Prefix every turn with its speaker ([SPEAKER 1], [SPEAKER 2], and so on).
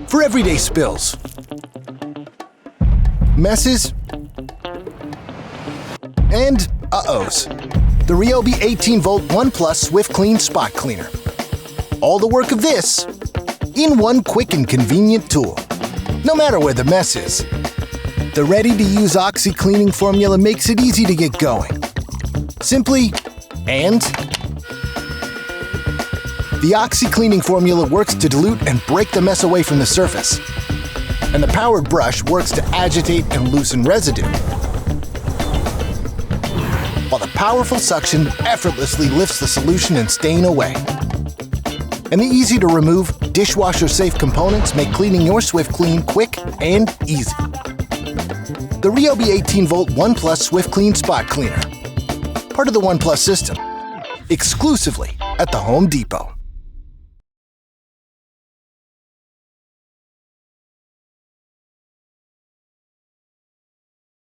[SPEAKER 1] For everyday spills, messes, and uh-ohs. The RYOBI 18V ONE SWIFTClean Spot Cleaner. All the work of this in one quick and convenient tool, no matter where the mess is. The ready-to-use Oxy cleaning formula makes it easy to get going. Simply and the Oxy cleaning formula works to dilute and break the mess away from the surface, and the powered brush works to agitate and loosen residue, while the powerful suction effortlessly lifts the solution and stain away. And the easy-to-remove, dishwasher-safe components make cleaning your SwiftClean quick and easy. The RYOBI 18V ONE SWIFTClean Spot Cleaner, part of the ONE system, exclusively at the Home Depot.